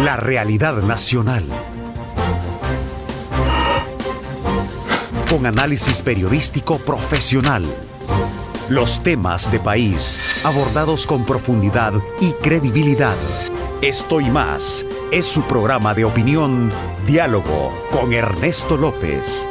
La realidad nacional. Con análisis periodístico profesional. Los temas de país abordados con profundidad y credibilidad. Esto y más es su programa de opinión, Diálogo con Ernesto López.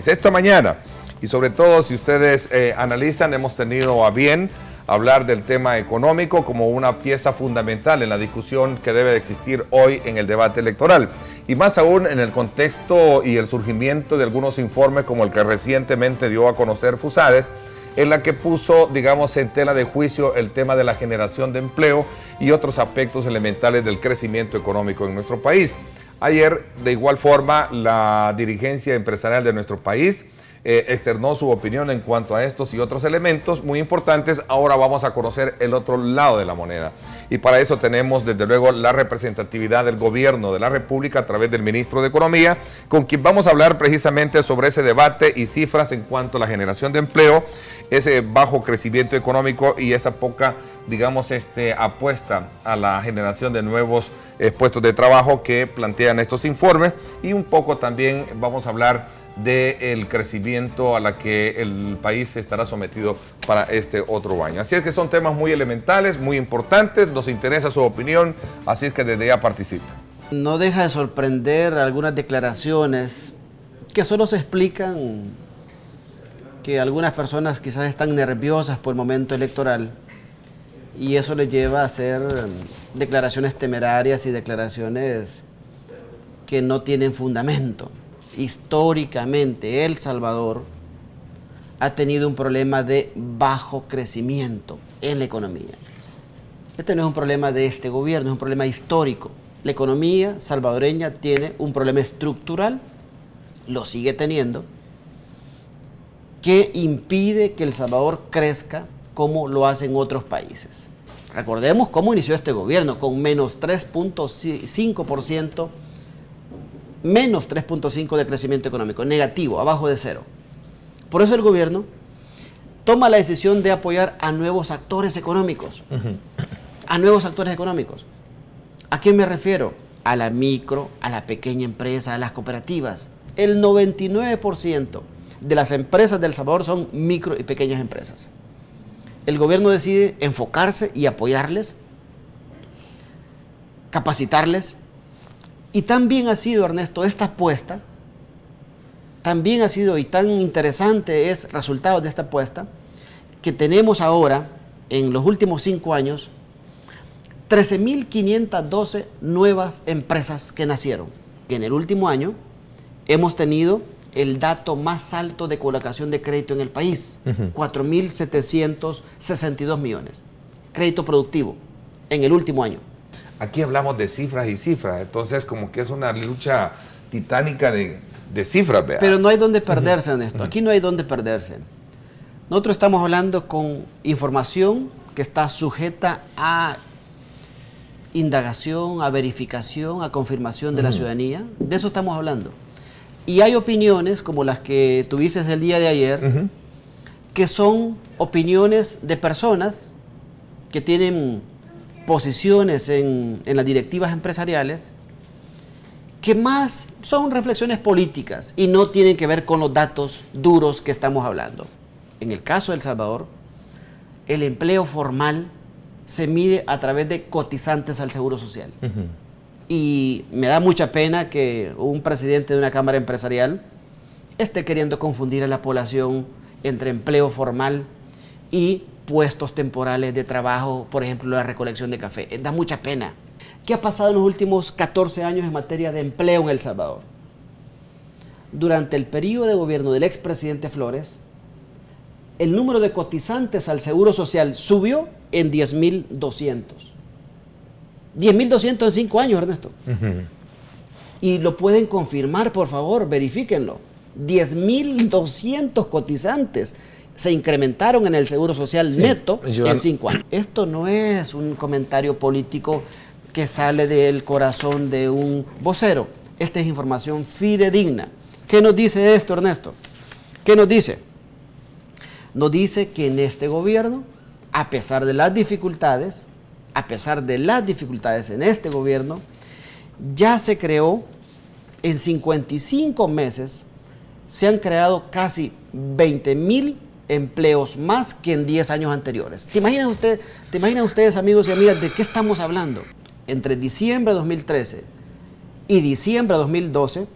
Esta mañana, y sobre todo si ustedes analizan, hemos tenido a bien hablar del tema económico como una pieza fundamental en la discusión que debe de existir hoy en el debate electoral. Y más aún en el contexto y el surgimiento de algunos informes como el que recientemente dio a conocer Fusades, en la que puso, digamos, en tela de juicio el tema de la generación de empleo y otros aspectos elementales del crecimiento económico en nuestro país. Ayer, de igual forma, la dirigencia empresarial de nuestro país externó su opinión en cuanto a estos y otros elementos muy importantes. Ahora vamos a conocer el otro lado de la moneda. Y para eso tenemos, desde luego, la representatividad del gobierno de la República a través del ministro de Economía, con quien vamos a hablar precisamente sobre ese debate y cifras en cuanto a la generación de empleo, ese bajo crecimiento económico y esa poca, digamos, apuesta a la generación de nuevos puestos de trabajo que plantean estos informes. Y un poco también vamos a hablar del crecimiento a la que el país estará sometido para este otro año. Así es que son temas muy elementales, muy importantes, nos interesa su opinión, así es que desde ya participa. No deja de sorprender algunas declaraciones que solo se explican que algunas personas quizás están nerviosas por el momento electoral y eso les lleva a hacer declaraciones temerarias y declaraciones que no tienen fundamento. Históricamente, El Salvador ha tenido un problema de bajo crecimiento en la economía. Este no es un problema de este gobierno, es un problema histórico. La economía salvadoreña tiene un problema estructural, lo sigue teniendo, que impide que El Salvador crezca como lo hacen otros países. Recordemos cómo inició este gobierno, con menos 3.5%, menos 3.5% de crecimiento económico, negativo, abajo de cero. Por eso el gobierno toma la decisión de apoyar a nuevos actores económicos. A nuevos actores económicos. ¿A quién me refiero? A la micro, a la pequeña empresa, a las cooperativas. El 99% de las empresas de El Salvador son micro y pequeñas empresas. El gobierno decide enfocarse y apoyarles, capacitarles. Y tan bien ha sido, Ernesto, esta apuesta, tan bien ha sido y tan interesante es el resultado de esta apuesta, que tenemos ahora, en los últimos 5 años, 13.512 nuevas empresas que nacieron. En el último año hemos tenido el dato más alto de colocación de crédito en el país, 4.762 millones. Crédito productivo en el último año. Aquí hablamos de cifras y cifras, entonces como que es una lucha titánica de cifras, ¿verdad? Pero no hay donde perderse en esto, aquí no hay donde perderse. Nosotros estamos hablando con información que está sujeta a indagación, a verificación, a confirmación de la ciudadanía, de eso estamos hablando. Y hay opiniones como las que tuviste el día de ayer, que son opiniones de personas que tienen posiciones en las directivas empresariales que más son reflexiones políticas y no tienen que ver con los datos duros que estamos hablando. En el caso de El Salvador, el empleo formal se mide a través de cotizantes al Seguro Social. Y me da mucha pena que un presidente de una cámara empresarial esté queriendo confundir a la población entre empleo formal y puestos temporales de trabajo, por ejemplo, la recolección de café. Da mucha pena. ¿Qué ha pasado en los últimos 14 años en materia de empleo en El Salvador? Durante el periodo de gobierno del expresidente Flores, el número de cotizantes al Seguro Social subió en 10.200. 10.200 en 5 años, Ernesto. Y lo pueden confirmar, por favor, verifíquenlo. 10.200 cotizantes se incrementaron en el Seguro Social neto en 5 años. Esto no es un comentario político que sale del corazón de un vocero. Esta es información fidedigna. ¿Qué nos dice esto, Ernesto? ¿Qué nos dice? Nos dice que en este gobierno, a pesar de las dificultades en este gobierno, ya se creó, en 55 meses, se han creado casi 20.000 empleos más que en 10 años anteriores. ¿Te imaginan ustedes, amigos y amigas, de qué estamos hablando? Entre diciembre de 2013 y diciembre de 2012,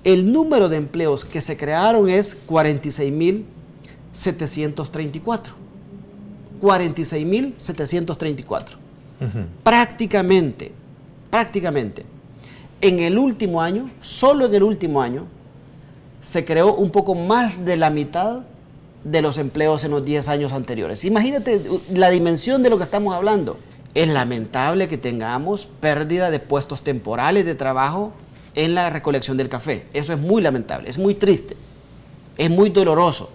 el número de empleos que se crearon es 46.734. 46.734. Prácticamente, en el último año, solo en el último año, se creó un poco más de la mitad de los empleos en los 10 años anteriores. Imagínate la dimensión de lo que estamos hablando. Es lamentable que tengamos pérdida de puestos temporales de trabajo en la recolección del café. Eso es muy lamentable, es muy triste, es muy doloroso.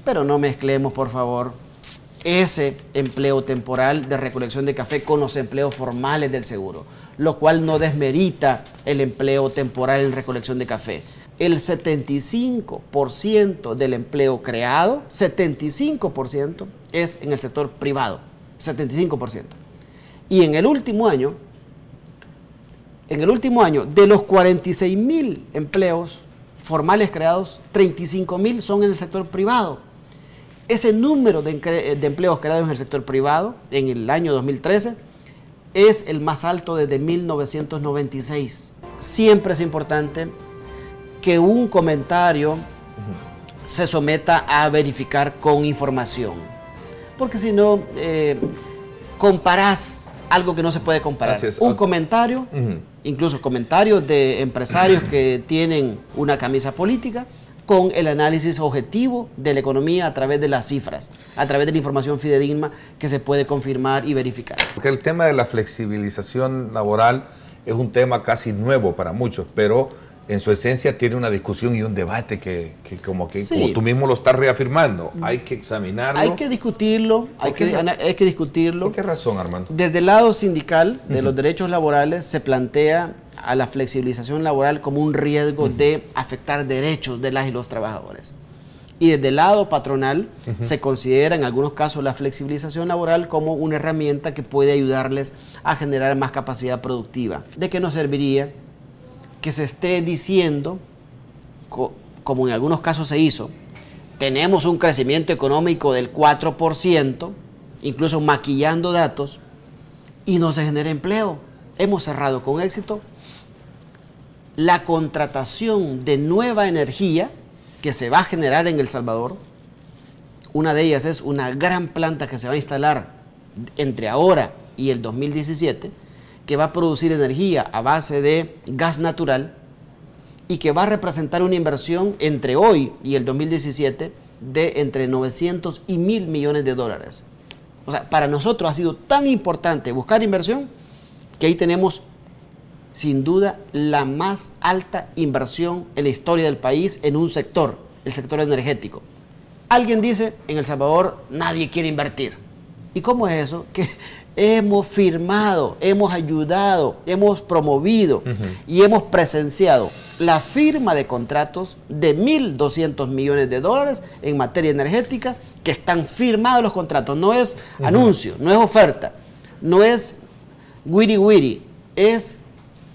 Pero no mezclemos, por favor, ese empleo temporal de recolección de café con los empleos formales del seguro, lo cual no desmerita el empleo temporal en recolección de café. El 75% del empleo creado, 75% es en el sector privado, 75%. Y en el último año, de los 46.000 empleos formales creados, 35.000 son en el sector privado. Ese número de empleos creados en el sector privado en el año 2013 es el más alto desde 1996. Siempre es importante que un comentario se someta a verificar con información, porque si no, comparás algo que no se puede comparar. Un comentario, incluso comentarios de empresarios que tienen una camisa política, con el análisis objetivo de la economía a través de las cifras, a través de la información fidedigna que se puede confirmar y verificar. Porque el tema de la flexibilización laboral es un tema casi nuevo para muchos, pero en su esencia tiene una discusión y un debate que como tú mismo lo estás reafirmando. Hay que examinarlo. Hay que discutirlo, hay que discutirlo. ¿Por qué razón, Armando? Desde el lado sindical de los derechos laborales se plantea a la flexibilización laboral como un riesgo de afectar derechos de las y los trabajadores. Y desde el lado patronal se considera en algunos casos la flexibilización laboral como una herramienta que puede ayudarles a generar más capacidad productiva. ¿De qué nos serviría que se esté diciendo, como en algunos casos se hizo, tenemos un crecimiento económico del 4%, incluso maquillando datos, y no se genera empleo? Hemos cerrado con éxito la contratación de nueva energía que se va a generar en El Salvador. Una de ellas es una gran planta que se va a instalar entre ahora y el 2017, que va a producir energía a base de gas natural y que va a representar una inversión entre hoy y el 2017 de entre 900 y 1.000 millones de dólares. O sea, para nosotros ha sido tan importante buscar inversión que ahí tenemos sin duda la más alta inversión en la historia del país en un sector, el sector energético. Alguien dice, en El Salvador nadie quiere invertir. ¿Y cómo es eso? Que hemos firmado, hemos ayudado, hemos promovido y hemos presenciado la firma de contratos de 1.200 millones de dólares en materia energética, que están firmados los contratos. No es anuncio, no es oferta, no es wiri wiri, es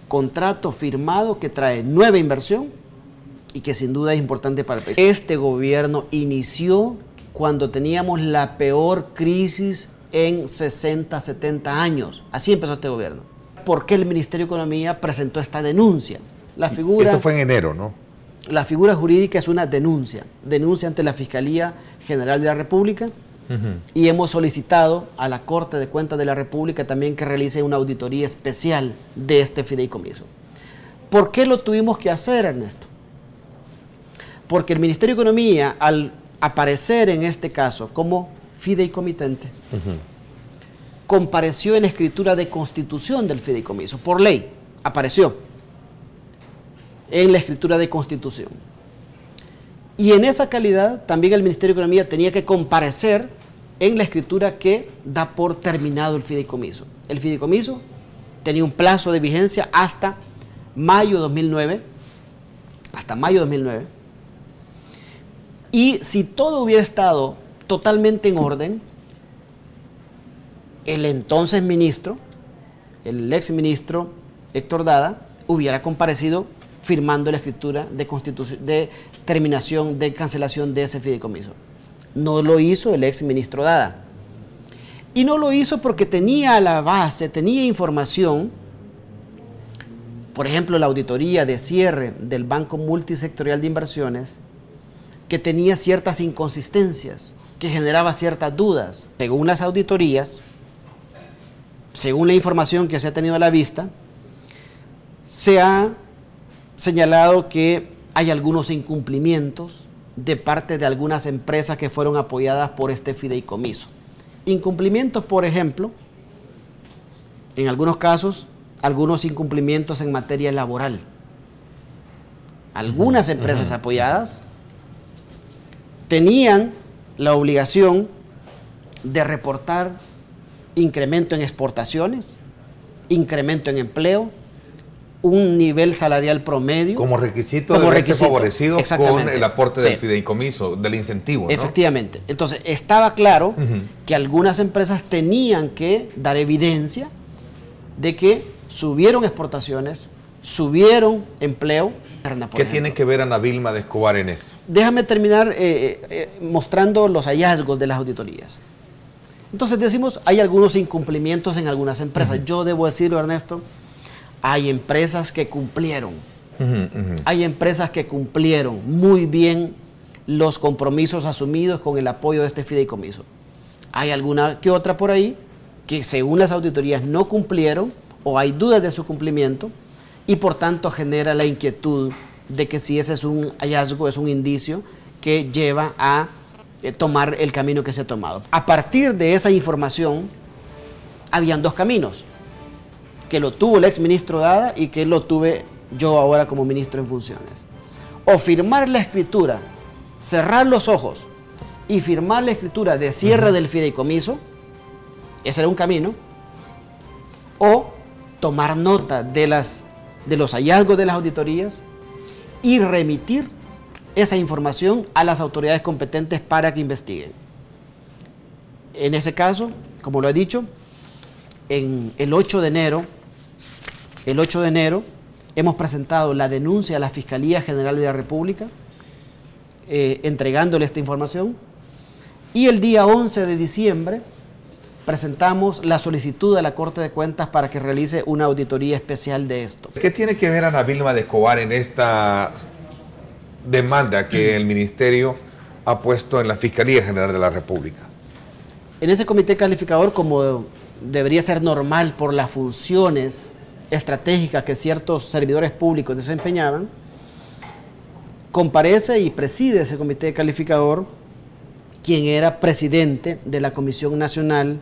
contrato firmado que trae nueva inversión y que sin duda es importante para el país. Este gobierno inició cuando teníamos la peor crisis en 60, 70 años. Así empezó este gobierno. ¿Por qué el Ministerio de Economía presentó esta denuncia? Esto fue en enero, ¿no? La figura jurídica es una denuncia ante la Fiscalía General de la República, y hemos solicitado a la Corte de Cuentas de la República también que realice una auditoría especial de este fideicomiso. ¿Por qué lo tuvimos que hacer, Ernesto? Porque el Ministerio de Economía, al aparecer en este caso como fideicomitente, compareció en la escritura de constitución del fideicomiso. Por ley, apareció en la escritura de constitución. Y en esa calidad, también el Ministerio de Economía tenía que comparecer en la escritura que da por terminado el fideicomiso. El fideicomiso tenía un plazo de vigencia hasta mayo de 2009, y si todo hubiera estado totalmente en orden, el entonces ministro, el exministro Héctor Dada, hubiera comparecido firmando la escritura de terminación, de cancelación de ese fideicomiso. No lo hizo el ex ministro Dada. Y no lo hizo porque tenía a la base, tenía información, por ejemplo, la auditoría de cierre del Banco Multisectorial de Inversiones, que tenía ciertas inconsistencias, que generaba ciertas dudas. Según las auditorías, según la información que se ha tenido a la vista, se ha señalado que hay algunos incumplimientos de parte de algunas empresas que fueron apoyadas por este fideicomiso. Incumplimientos, por ejemplo, en algunos casos, algunos incumplimientos en materia laboral. Algunas empresas apoyadas tenían la obligación de reportar incremento en exportaciones, incremento en empleo, un nivel salarial promedio. Como requisito de verse favorecido con el aporte del fideicomiso, del incentivo, ¿no? Efectivamente. Entonces, estaba claro que algunas empresas tenían que dar evidencia de que subieron exportaciones, subieron empleo. ¿Qué tiene que ver Ana Vilma de Escobar en eso? Déjame terminar mostrando los hallazgos de las auditorías. Entonces decimos, hay algunos incumplimientos en algunas empresas. Yo debo decirlo, Ernesto, hay empresas que cumplieron. Hay empresas que cumplieron muy bien los compromisos asumidos con el apoyo de este fideicomiso. Hay alguna que otra por ahí que según las auditorías no cumplieron o hay dudas de su cumplimiento y por tanto genera la inquietud de que si ese es un hallazgo, es un indicio que lleva a tomar el camino que se ha tomado. A partir de esa información, habían dos caminos, que lo tuvo el ex ministro Dada y que lo tuve yo ahora como ministro en funciones. O firmar la escritura, cerrar los ojos y firmar la escritura de cierre del fideicomiso, ese era un camino, o tomar nota de los hallazgos de las auditorías y remitir esa información a las autoridades competentes para que investiguen. En ese caso, como lo he dicho, el 8 de enero hemos presentado la denuncia a la Fiscalía General de la República, entregándole esta información, y el día 11 de diciembre presentamos la solicitud a la Corte de Cuentas para que realice una auditoría especial de esto. ¿Qué tiene que ver Ana Vilma de Escobar en esta demanda que el Ministerio ha puesto en la Fiscalía General de la República? En ese comité calificador, como debería ser normal por las funciones estratégicas que ciertos servidores públicos desempeñaban, comparece y preside ese comité calificador quien era presidente de la Comisión Nacional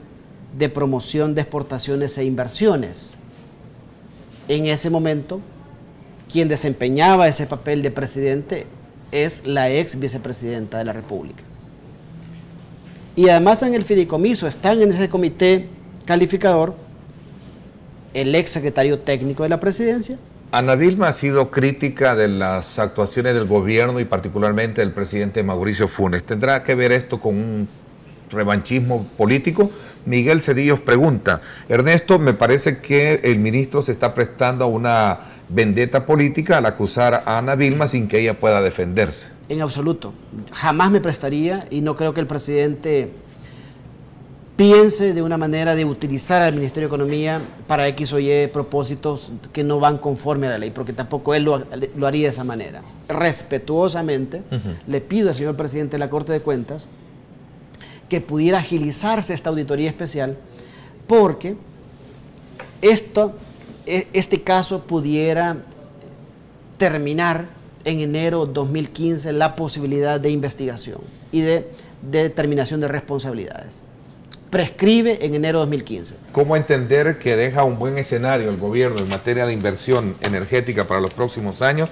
de Promoción de Exportaciones e Inversiones. En ese momento, quien desempeñaba ese papel de presidente es la ex vicepresidenta de la República. Y además en el fideicomiso están en ese comité calificador el ex secretario técnico de la presidencia. Ana Vilma ha sido crítica de las actuaciones del gobierno y particularmente del presidente Mauricio Funes. ¿Tendrá que ver esto con un revanchismo político? Miguel Cedillos pregunta: Ernesto, me parece que el ministro se está prestando a una vendetta política al acusar a Ana Vilma sin que ella pueda defenderse. En absoluto. Jamás me prestaría y no creo que el presidente piense de una manera de utilizar al Ministerio de Economía para X o Y propósitos que no van conforme a la ley, porque tampoco él lo haría de esa manera. Respetuosamente le pido al señor presidente de la Corte de Cuentas que pudiera agilizarse esta auditoría especial, porque este caso pudiera terminar en enero 2015 la posibilidad de investigación y de determinación de responsabilidades. Prescribe en enero 2015. ¿Cómo entender que deja un buen escenario el gobierno en materia de inversión energética para los próximos años,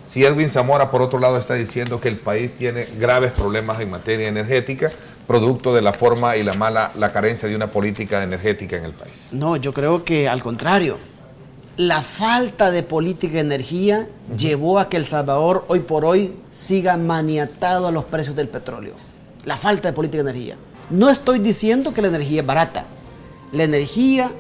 si Edwin Zamora, por otro lado, está diciendo que el país tiene graves problemas en materia energética, producto de la forma y la carencia de una política energética en el país? No, yo creo que al contrario. La falta de política de energía llevó a que El Salvador hoy por hoy siga maniatado a los precios del petróleo. La falta de política de energía. No estoy diciendo que la energía es barata. La energía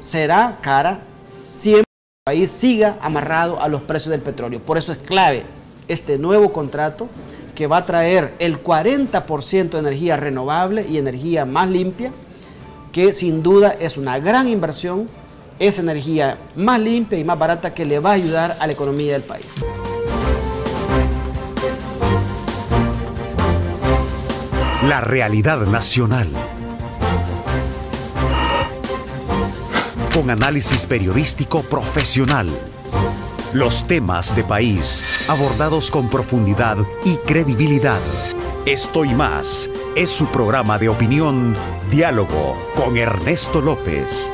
será cara siempre. país siga amarrado a los precios del petróleo. Por eso es clave este nuevo contrato que va a traer el 40% de energía renovable y energía más limpia, que sin duda es una gran inversión, es energía más limpia y más barata que le va a ayudar a la economía del país. La realidad nacional. Con análisis periodístico profesional. Los temas de país abordados con profundidad y credibilidad. Esto y más es su programa de opinión, Diálogo con Ernesto López.